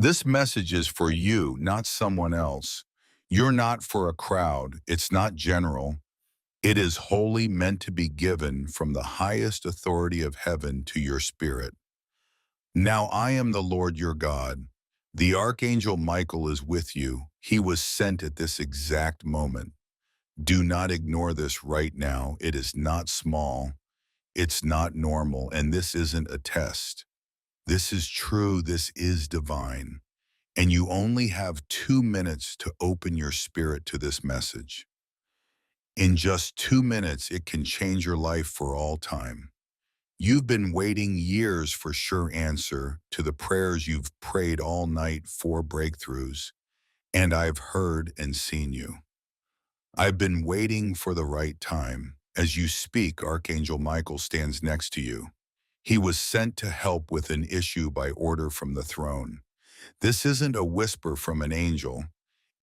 This message is for you, not someone else. You're not for a crowd. It's not general. It is wholly meant to be given from the highest authority of heaven to your spirit. Now I am the Lord your God. The Archangel Michael is with you. He was sent at this exact moment. Do not ignore this right now. It is not small. It's not normal. And this isn't a test. This is true. This is divine. And you only have 2 minutes to open your spirit to this message. In just 2 minutes, it can change your life for all time. You've been waiting years for sure answer to the prayers you've prayed all night for breakthroughs, and I've heard and seen you. I've been waiting for the right time. As you speak, Archangel Michael stands next to you. He was sent to help with an issue by order from the throne. This isn't a whisper from an angel.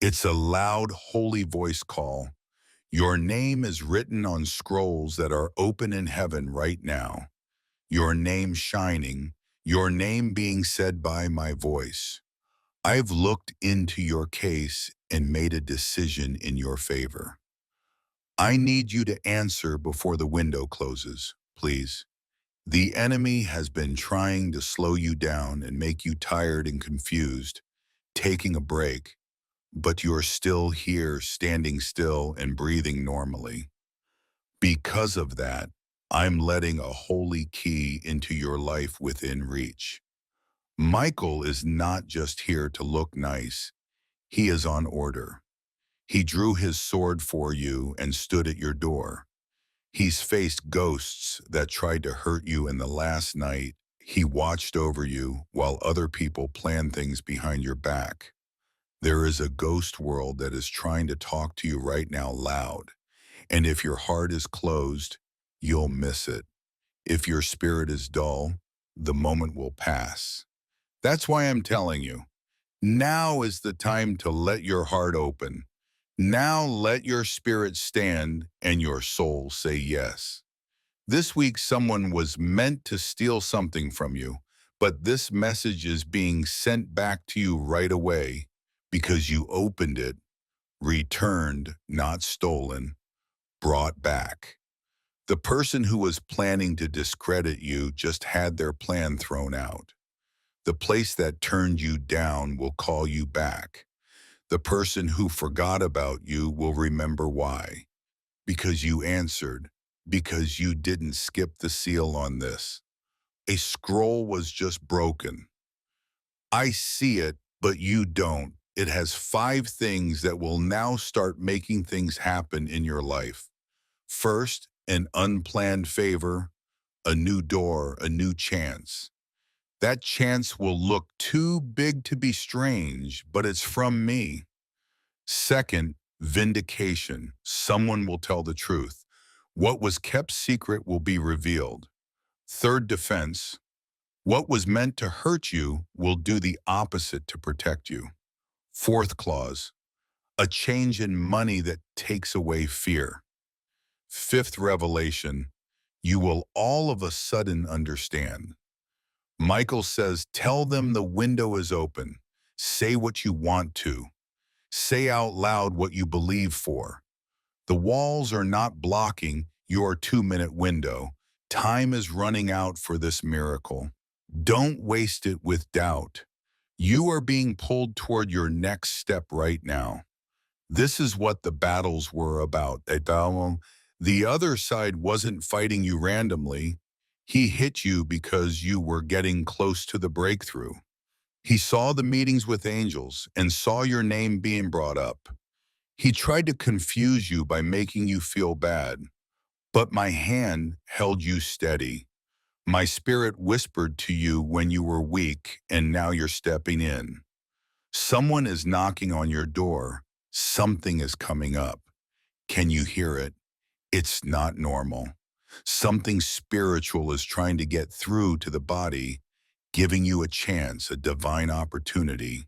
It's a loud, holy voice call. Your name is written on scrolls that are open in heaven right now. Your name shining, your name being said by my voice. I've looked into your case and made a decision in your favor. I need you to answer before the window closes, please. The enemy has been trying to slow you down and make you tired and confused, taking a break, but you're still here, standing still and breathing normally. Because of that, I'm letting a holy key into your life within reach. Michael is not just here to look nice. He is on order. He drew his sword for you and stood at your door. He's faced ghosts that tried to hurt you in the last night. He watched over you while other people planned things behind your back. There is a ghost world that is trying to talk to you right now loud. And if your heart is closed, you'll miss it. If your spirit is dull, the moment will pass. That's why I'm telling you, now is the time to let your heart open. Now let your spirit stand and your soul say yes. This week, someone was meant to steal something from you, but this message is being sent back to you right away because you opened it, returned, not stolen, brought back. The person who was planning to discredit you just had their plan thrown out. The place that turned you down will call you back. The person who forgot about you will remember why. Because you answered. Because you didn't skip the seal on this. A scroll was just broken. I see it, but you don't. It has 5 things that will now start making things happen in your life. First, an unplanned favor, a new door, a new chance. That chance will look too big to be strange, but it's from me. Second, vindication. Someone will tell the truth. What was kept secret will be revealed. Third, defense. What was meant to hurt you will do the opposite to protect you. Fourth clause, a change in money that takes away fear. Fifth revelation, you will all of a sudden understand. Michael says, tell them the window is open. Say what you want to. Say out loud what you believe for. The walls are not blocking your 2-minute window. Time is running out for this miracle. Don't waste it with doubt. You are being pulled toward your next step right now. This is what the battles were about. The other side wasn't fighting you randomly. He hit you because you were getting close to the breakthrough. He saw the meetings with angels and saw your name being brought up. He tried to confuse you by making you feel bad, but my hand held you steady. My spirit whispered to you when you were weak, and now you're stepping in. Someone is knocking on your door. Something is coming up. Can you hear it? It's not normal. Something spiritual is trying to get through to the body, giving you a chance, a divine opportunity.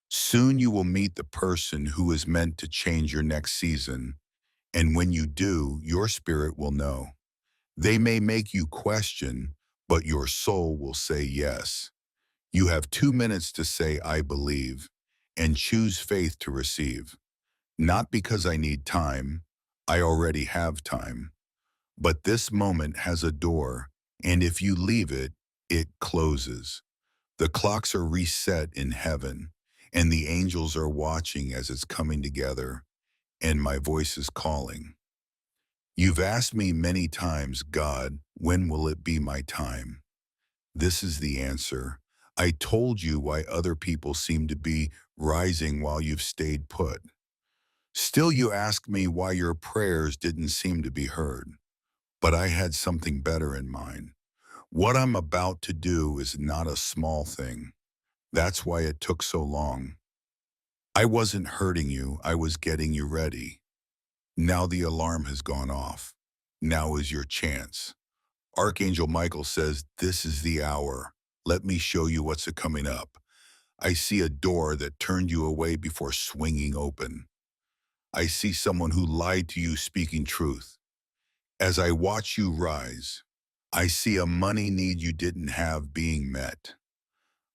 Soon you will meet the person who is meant to change your next season, and when you do, your spirit will know. They may make you question, but your soul will say yes. You have 2 minutes to say, I believe, and choose faith to receive. Not because I need time, I already have time. But this moment has a door, and if you leave it, it closes. The clocks are reset in heaven, and the angels are watching as it's coming together, and my voice is calling. You've asked me many times, God, when will it be my time? This is the answer. I told you why other people seem to be rising while you've stayed put. Still, you ask me why your prayers didn't seem to be heard. But I had something better in mind. What I'm about to do is not a small thing. That's why it took so long. I wasn't hurting you, I was getting you ready. Now the alarm has gone off. Now is your chance. Archangel Michael says, this is the hour. Let me show you what's coming up. I see a door that turned you away before swinging open. I see someone who lied to you speaking truth. As I watch you rise, I see a money need you didn't have being met.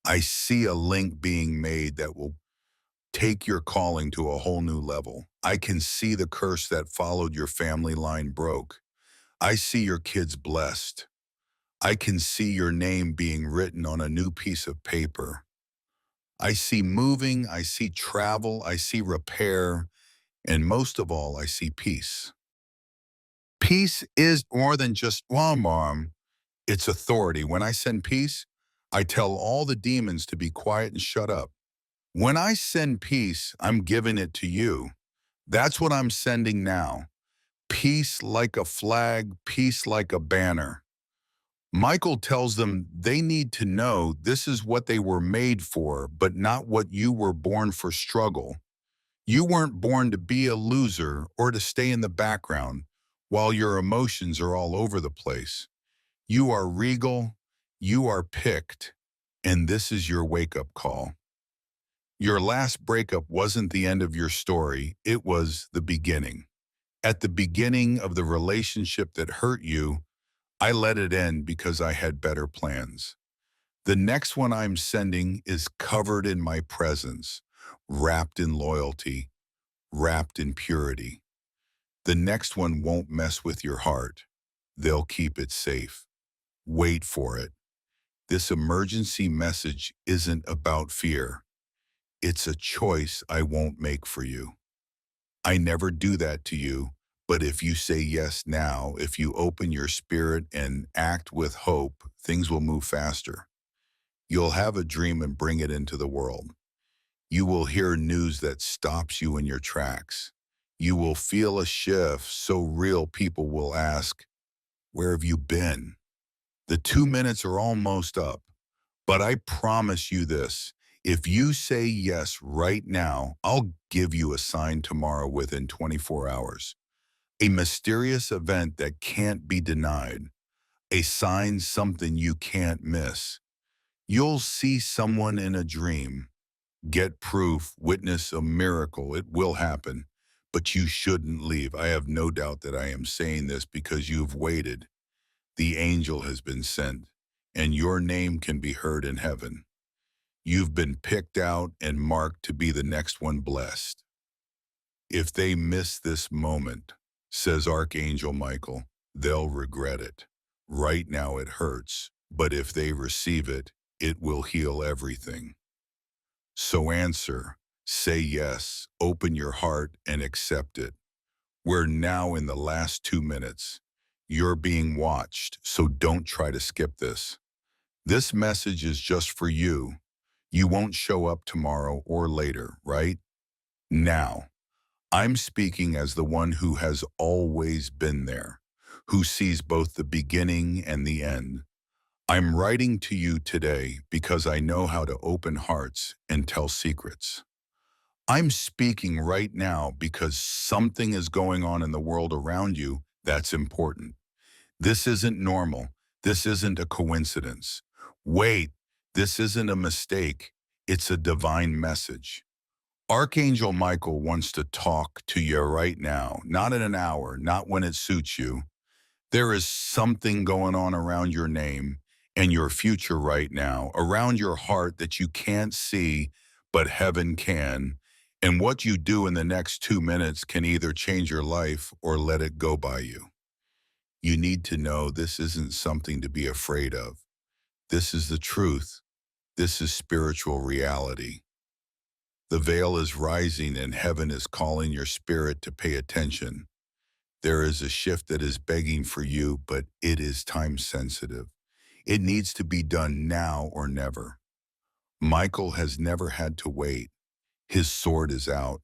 I see a link being made that will take your calling to a whole new level. I can see the curse that followed your family line broke. I see your kids blessed. I can see your name being written on a new piece of paper. I see moving, I see travel, I see repair, and most of all, I see peace. Peace is more than just Mom. It's authority. When I send peace, I tell all the demons to be quiet and shut up. When I send peace, I'm giving it to you. That's what I'm sending now. Peace like a flag, peace like a banner. Michael tells them they need to know this is what they were made for, but not what you were born for struggle. You weren't born to be a loser or to stay in the background while your emotions are all over the place. You are regal, you are picked, and this is your wake-up call. Your last breakup wasn't the end of your story, it was the beginning. At the beginning of the relationship that hurt you, I let it end because I had better plans. The next one I'm sending is covered in my presence, wrapped in loyalty, wrapped in purity. The next one won't mess with your heart. They'll keep it safe. Wait for it. This emergency message isn't about fear. It's a choice I won't make for you. I never do that to you, but if you say yes now, if you open your spirit and act with hope, things will move faster. You'll have a dream and bring it into the world. You will hear news that stops you in your tracks. You will feel a shift so real people will ask, where have you been? The 2 minutes are almost up. But I promise you this, if you say yes right now, I'll give you a sign tomorrow within 24 hours. A mysterious event that can't be denied. A sign, something you can't miss. You'll see someone in a dream. Get proof, witness a miracle. It will happen. But you shouldn't leave. I have no doubt that I am saying this because you've waited. The angel has been sent, and your name can be heard in heaven. You've been picked out and marked to be the next one blessed. If they miss this moment, says Archangel Michael, they'll regret it. Right now it hurts, but if they receive it, it will heal everything. So answer, say yes, open your heart and accept it. We're now in the last 2 minutes. You're being watched, so don't try to skip this. This message is just for you. You won't show up tomorrow or later, right? Now, I'm speaking as the one who has always been there, who sees both the beginning and the end. I'm writing to you today because I know how to open hearts and tell secrets. I'm speaking right now because something is going on in the world around you that's important. This isn't normal. This isn't a coincidence. Wait, this isn't a mistake. It's a divine message. Archangel Michael wants to talk to you right now, not in an hour, not when it suits you. There is something going on around your name, and your future right now, around your heart that you can't see, but heaven can. And what you do in the next 2 minutes can either change your life or let it go by you. You need to know this isn't something to be afraid of. This is the truth. This is spiritual reality. The veil is rising and heaven is calling your spirit to pay attention. There is a shift that is begging for you, but it is time sensitive. It needs to be done now or never. Michael has never had to wait. His sword is out.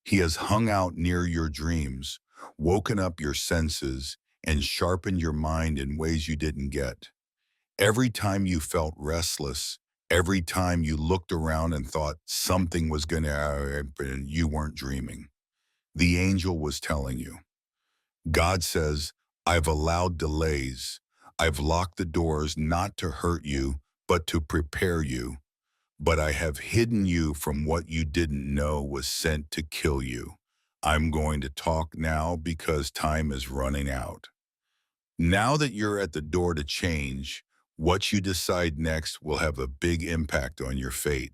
He has hung out near your dreams, woken up your senses, and sharpened your mind in ways you didn't get. Every time you felt restless, every time you looked around and thought something was going to happen, you weren't dreaming. The angel was telling you. God says, I've allowed delays. I've locked the doors not to hurt you, but to prepare you. But I have hidden you from what you didn't know was sent to kill you. I'm going to talk now because time is running out. Now that you're at the door to change, what you decide next will have a big impact on your fate.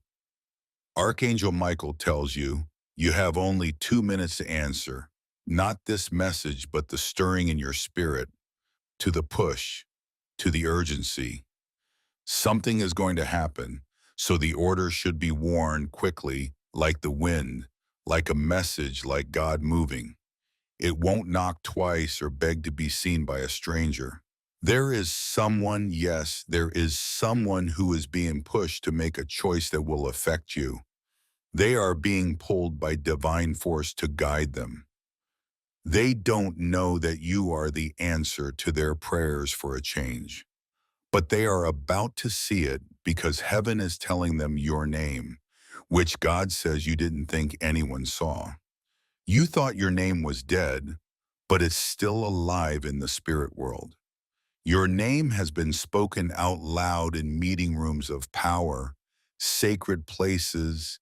Archangel Michael tells you, you have only 2 minutes to answer. Not this message, but the stirring in your spirit, to the push, to the urgency. Something is going to happen, so the order should be worn quickly, like the wind, like a message, like God moving. It won't knock twice or beg to be seen by a stranger. There is someone, yes, there is someone who is being pushed to make a choice that will affect you. They are being pulled by divine force to guide them. They don't know that you are the answer to their prayers for a change. But they are about to see it because heaven is telling them your name, which God says you didn't think anyone saw. You thought your name was dead, but it's still alive in the spirit world. Your name has been spoken out loud in meeting rooms of power, sacred places,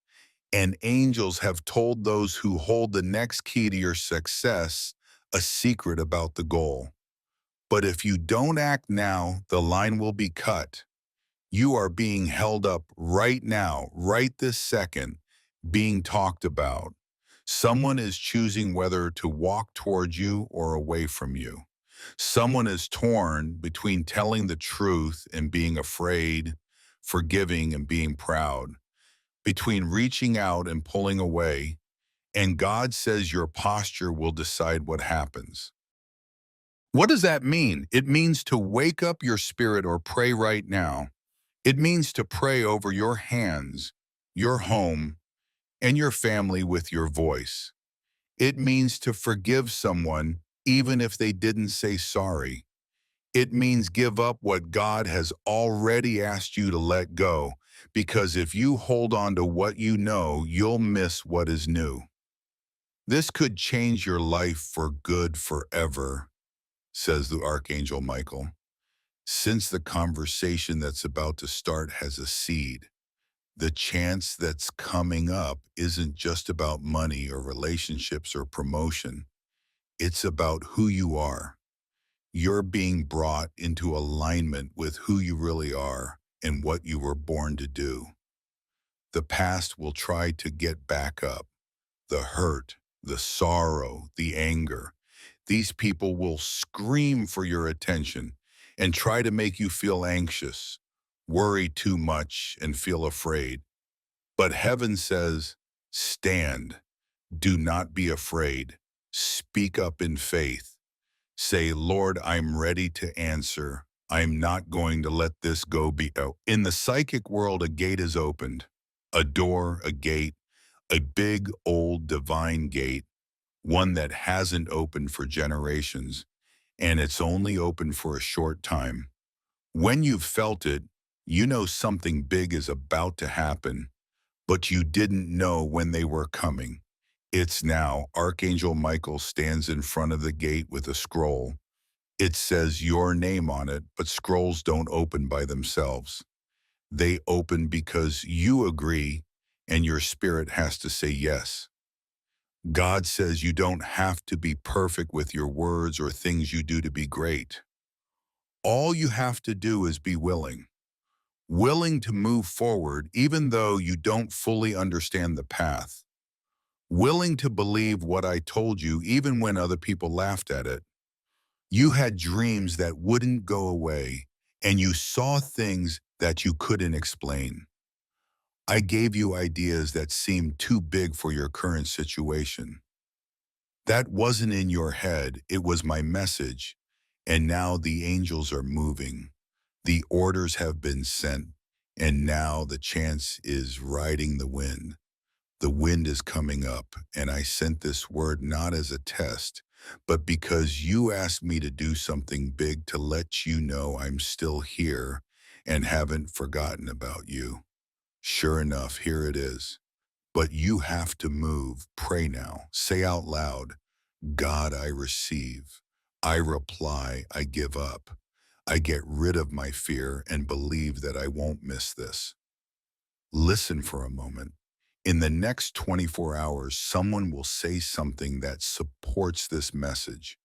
and angels have told those who hold the next key to your success a secret about the goal. But if you don't act now, the line will be cut. You are being held up right now, right this second, being talked about. Someone is choosing whether to walk towards you or away from you. Someone is torn between telling the truth and being afraid, forgiving and being proud, between reaching out and pulling away, and God says your posture will decide what happens. What does that mean? It means to wake up your spirit or pray right now. It means to pray over your hands, your home, and your family with your voice. It means to forgive someone even if they didn't say sorry. It means give up what God has already asked you to let go, because if you hold on to what you know, you'll miss what is new. This could change your life for good forever, says the Archangel Michael. Since the conversation that's about to start has a seed, the chance that's coming up isn't just about money or relationships or promotion. It's about who you are. You're being brought into alignment with who you really are and what you were born to do. The past will try to get back up. The hurt, the sorrow, the anger. These people will scream for your attention and try to make you feel anxious, worry too much, and feel afraid. But heaven says, stand. Do not be afraid. Speak up in faith. Say, Lord, I'm ready to answer. I'm not going to let this go be. Oh. In the psychic world, a gate is opened. A door, a gate, a big, old, divine gate, one that hasn't opened for generations, and it's only open for a short time. When you've felt it, you know something big is about to happen, but you didn't know when they were coming. It's now. Archangel Michael stands in front of the gate with a scroll. It says your name on it, but scrolls don't open by themselves. They open because you agree and your spirit has to say yes. God says you don't have to be perfect with your words or things you do to be great. All you have to do is be willing to move forward even though you don't fully understand the path, willing to believe what I told you even when other people laughed at it. You had dreams that wouldn't go away, and you saw things that you couldn't explain. I gave you ideas that seemed too big for your current situation. That wasn't in your head, it was my message. And now the angels are moving. The orders have been sent, and now the chance is riding the wind. The wind is coming up, and I sent this word not as a test, but because you asked me to do something big to let you know I'm still here and haven't forgotten about you. Sure enough, here it is. But you have to move. Pray now. Say out loud, God, I receive. I reply, I give up. I get rid of my fear and believe that I won't miss this. Listen for a moment. In the next 24 hours, someone will say something that supports this message.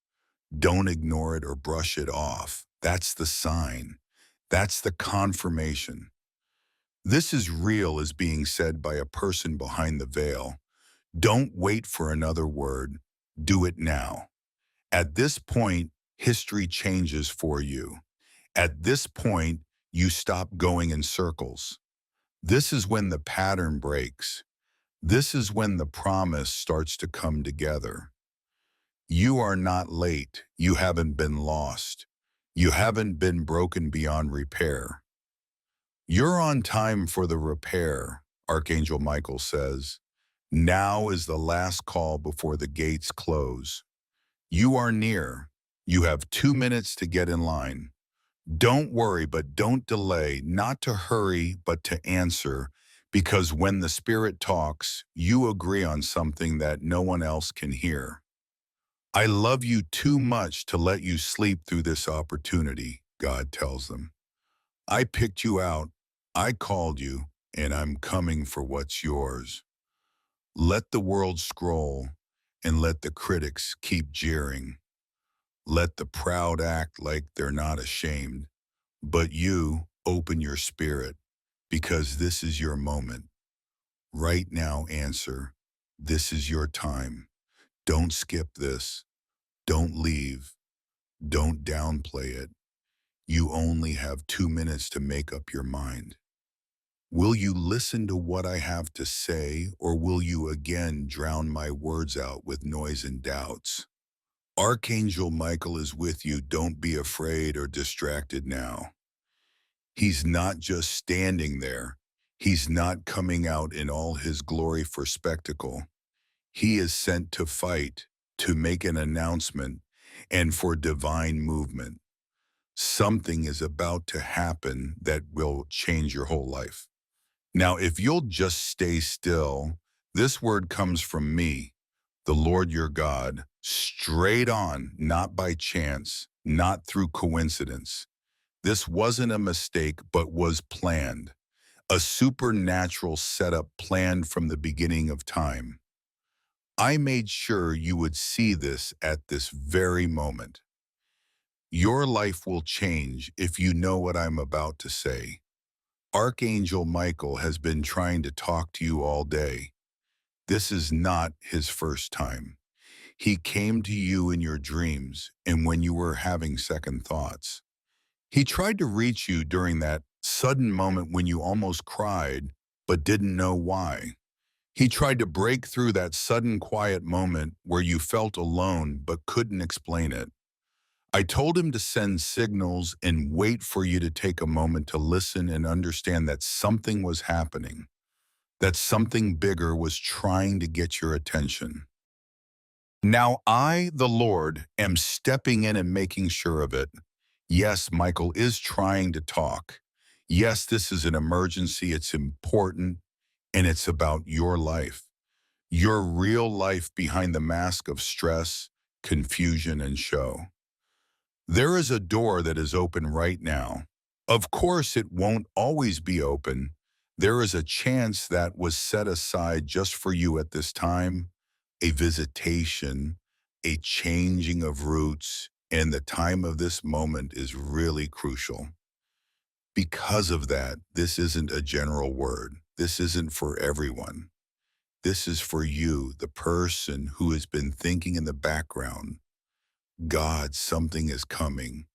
Don't ignore it or brush it off. That's the sign. That's the confirmation. This is real is being said by a person behind the veil. Don't wait for another word. Do it now. At this point, history changes for you. At this point, you stop going in circles. This is when the pattern breaks. This is when the promise starts to come together. You are not late. You haven't been lost. You haven't been broken beyond repair. You're on time for the repair, Archangel Michael says. Now is the last call before the gates close. You are near. You have 2 minutes to get in line. Don't worry, but don't delay, not to hurry, but to answer, because when the Spirit talks, you agree on something that no one else can hear. I love you too much to let you sleep through this opportunity, God tells them. I picked you out, I called you, and I'm coming for what's yours. Let the world scroll, and let the critics keep jeering. Let the proud act like they're not ashamed. But you open your spirit, because this is your moment. Right now, answer. This is your time. Don't skip this. Don't leave. Don't downplay it. You only have 2 minutes to make up your mind. Will you listen to what I have to say, or will you again drown my words out with noise and doubts? Archangel Michael is with you. Don't be afraid or distracted now. He's not just standing there. He's not coming out in all his glory for spectacle. He is sent to fight, to make an announcement, and for divine movement. Something is about to happen that will change your whole life. Now, if you'll just stay still, this word comes from me, the Lord your God, straight on, not by chance, not through coincidence. This wasn't a mistake, but was planned. A supernatural setup planned from the beginning of time. I made sure you would see this at this very moment. Your life will change if you know what I'm about to say. Archangel Michael has been trying to talk to you all day. This is not his first time. He came to you in your dreams and when you were having second thoughts. He tried to reach you during that sudden moment when you almost cried but didn't know why. He tried to break through that sudden quiet moment where you felt alone but couldn't explain it. I told him to send signals and wait for you to take a moment to listen and understand that something was happening, that something bigger was trying to get your attention. Now I, the Lord, am stepping in and making sure of it. Yes, Michael is trying to talk. Yes, this is an emergency, it's important, and it's about your life. Your real life behind the mask of stress, confusion, and show. There is a door that is open right now. Of course, it won't always be open. There is a chance that was set aside just for you at this time, a visitation, a changing of roots, And the time of this moment is really crucial. Because of that, this isn't a general word. This isn't for everyone. This is for you, the person who has been thinking in the background, God, something is coming.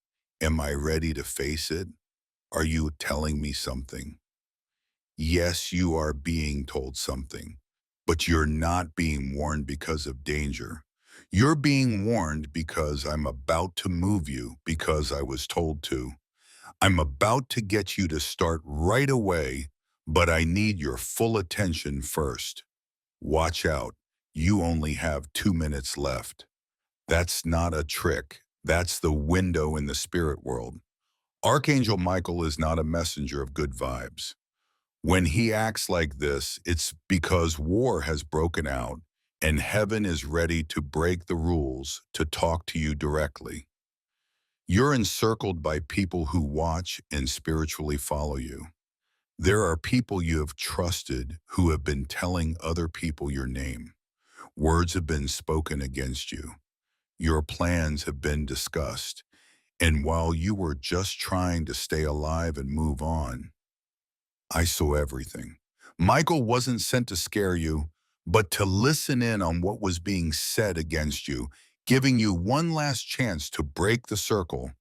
Am I ready to face it? Are you telling me something? Yes, you are being told something, but you're not being warned because of danger. You're being warned because I'm about to move you because I was told to. I'm about to get you to start right away, but I need your full attention first. Watch out. You only have 2 minutes left. That's not a trick. That's the window in the spirit world. Archangel Michael is not a messenger of good vibes. When he acts like this, it's because war has broken out and heaven is ready to break the rules to talk to you directly. You're encircled by people who watch and spiritually follow you. There are people you have trusted who have been telling other people your name. Words have been spoken against you. Your plans have been discussed. And while you were just trying to stay alive and move on, I saw everything. Michael wasn't sent to scare you, but to listen in on what was being said against you, giving you one last chance to break the circle.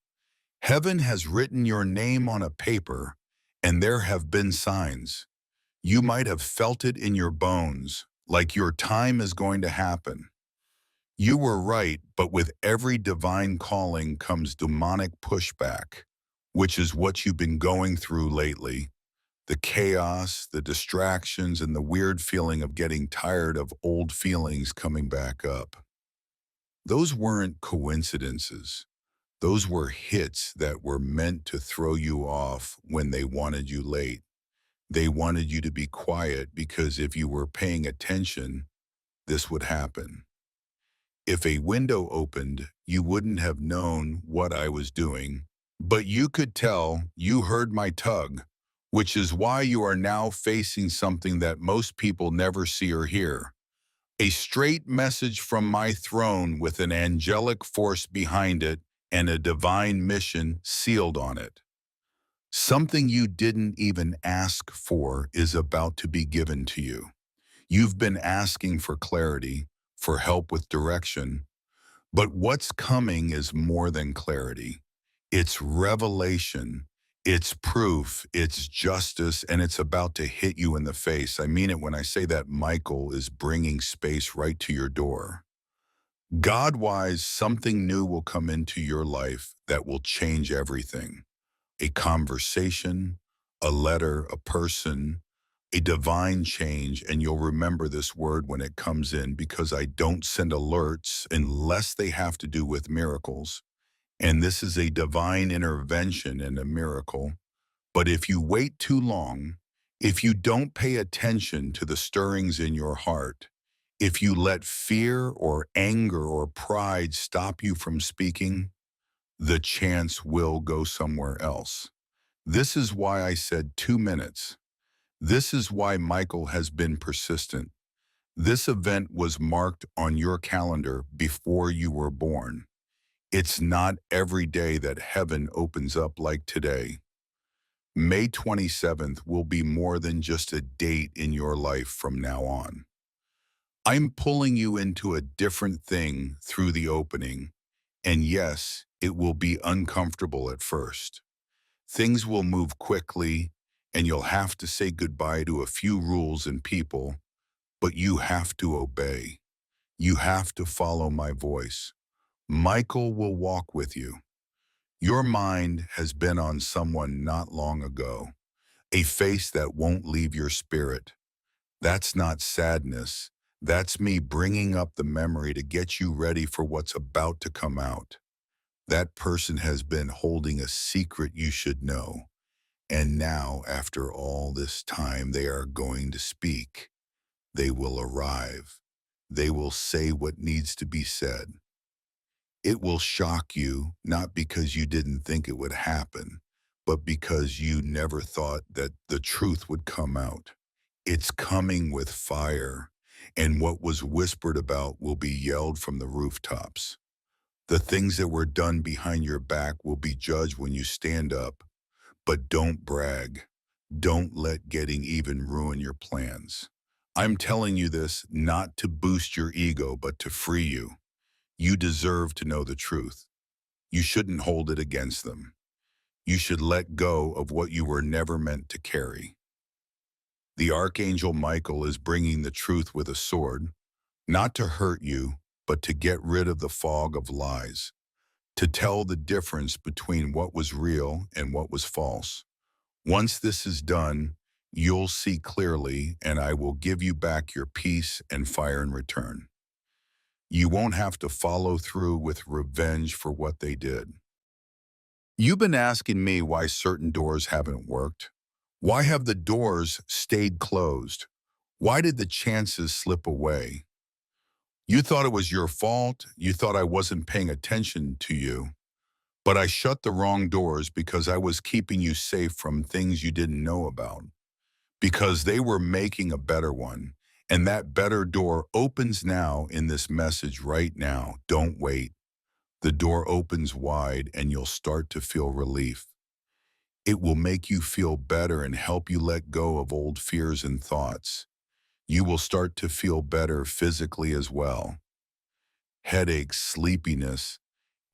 Heaven has written your name on a paper, and there have been signs. You might have felt it in your bones, like your time is going to happen. You were right, but with every divine calling comes demonic pushback, which is what you've been going through lately. The chaos, the distractions, and the weird feeling of getting tired of old feelings coming back up. Those weren't coincidences. Those were hits that were meant to throw you off when they wanted you late. They wanted you to be quiet because if you were paying attention, this would happen. If a window opened, you wouldn't have known what I was doing, but you could tell you heard my tug, which is why you are now facing something that most people never see or hear. A straight message from my throne with an angelic force behind it and a divine mission sealed on it. Something you didn't even ask for is about to be given to you. You've been asking for clarity, for help with direction, but what's coming is more than clarity. It's revelation, it's proof, it's justice, and it's about to hit you in the face. I mean it when I say that Michael is bringing space right to your door. God-wise, something new will come into your life that will change everything. A conversation, a letter, a person, a divine change, and you'll remember this word when it comes in because I don't send alerts unless they have to do with miracles. And this is a divine intervention and a miracle. But if you wait too long, if you don't pay attention to the stirrings in your heart, if you let fear or anger or pride stop you from speaking, the chance will go somewhere else. This is why I said 2 minutes. This is why Michael has been persistent. This event was marked on your calendar before you were born. It's not every day that heaven opens up like today. May 27th will be more than just a date in your life from now on. I'm pulling you into a different thing through the opening, and yes, it will be uncomfortable at first. Things will move quickly, and you'll have to say goodbye to a few rules and people, but you have to obey. You have to follow my voice. Michael will walk with you. Your mind has been on someone not long ago, a face that won't leave your spirit. That's not sadness. That's me bringing up the memory to get you ready for what's about to come out. That person has been holding a secret you should know. And now, after all this time, they are going to speak. They will arrive. They will say what needs to be said. It will shock you, not because you didn't think it would happen, but because you never thought that the truth would come out. It's coming with fire, and what was whispered about will be yelled from the rooftops. The things that were done behind your back will be judged when you stand up, but don't brag. Don't let getting even ruin your plans. I'm telling you this not to boost your ego, but to free you. You deserve to know the truth. You shouldn't hold it against them. You should let go of what you were never meant to carry. The Archangel Michael is bringing the truth with a sword, not to hurt you, but to get rid of the fog of lies, to tell the difference between what was real and what was false. Once this is done, you'll see clearly, and I will give you back your peace and fire in return. You won't have to follow through with revenge for what they did. You've been asking me why certain doors haven't worked. Why have the doors stayed closed? Why did the chances slip away? You thought it was your fault. You thought I wasn't paying attention to you. But I shut the wrong doors because I was keeping you safe from things you didn't know about. Because they were making a better one. And that better door opens now in this message right now. Don't wait. The door opens wide and you'll start to feel relief. It will make you feel better and help you let go of old fears and thoughts. You will start to feel better physically as well. Headaches, sleepiness,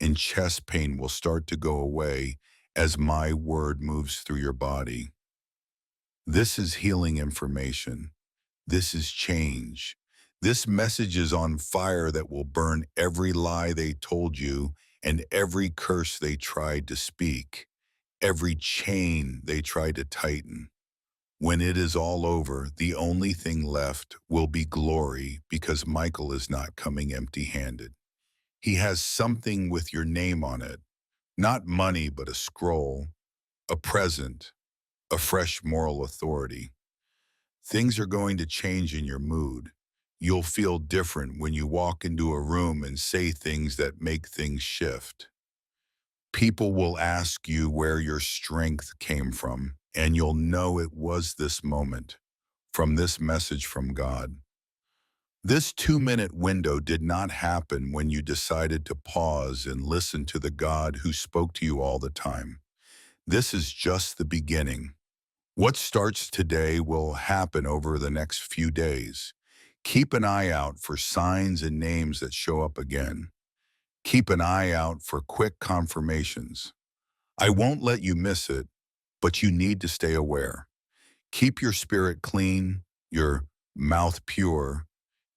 and chest pain will start to go away as my word moves through your body. This is healing information. This is change. This message is on fire that will burn every lie they told you and every curse they tried to speak, every chain they tried to tighten. When it is all over, the only thing left will be glory because Michael is not coming empty-handed. He has something with your name on it, not money, but a scroll, a present, a fresh moral authority. Things are going to change in your mood. You'll feel different when you walk into a room and say things that make things shift. People will ask you where your strength came from, and you'll know it was this moment, from this message from God. This 2-minute window did not happen when you decided to pause and listen to the God who spoke to you all the time. This is just the beginning. What starts today will happen over the next few days. Keep an eye out for signs and names that show up again. Keep an eye out for quick confirmations. I won't let you miss it, but you need to stay aware. Keep your spirit clean, your mouth pure.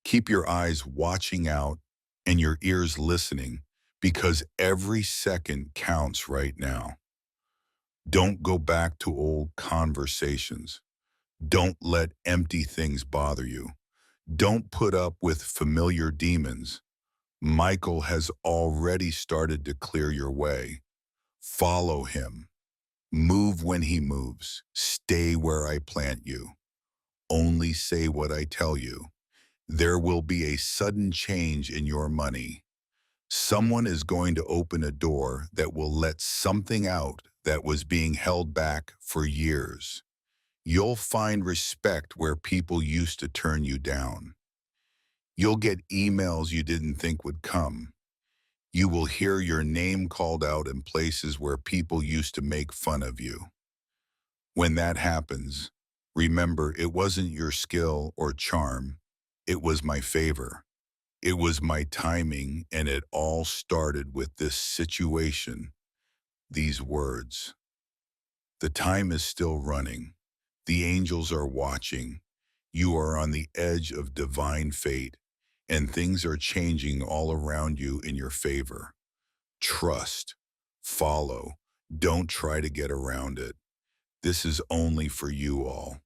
Keep your eyes watching out and your ears listening, because every second counts right now. Don't go back to old conversations. Don't let empty things bother you. Don't put up with familiar demons. Michael has already started to clear your way. Follow him. Move when he moves. Stay where I plant you. Only say what I tell you. There will be a sudden change in your money. Someone is going to open a door that will let something out that was being held back for years. You'll find respect where people used to turn you down. You'll get emails you didn't think would come. You will hear your name called out in places where people used to make fun of you. When that happens, remember it wasn't your skill or charm. It was my favor. It was my timing, and it all started with this situation, these words. The time is still running. The angels are watching. You are on the edge of divine fate, and things are changing all around you in your favor. Trust. Follow. Don't try to get around it. This is only for you all.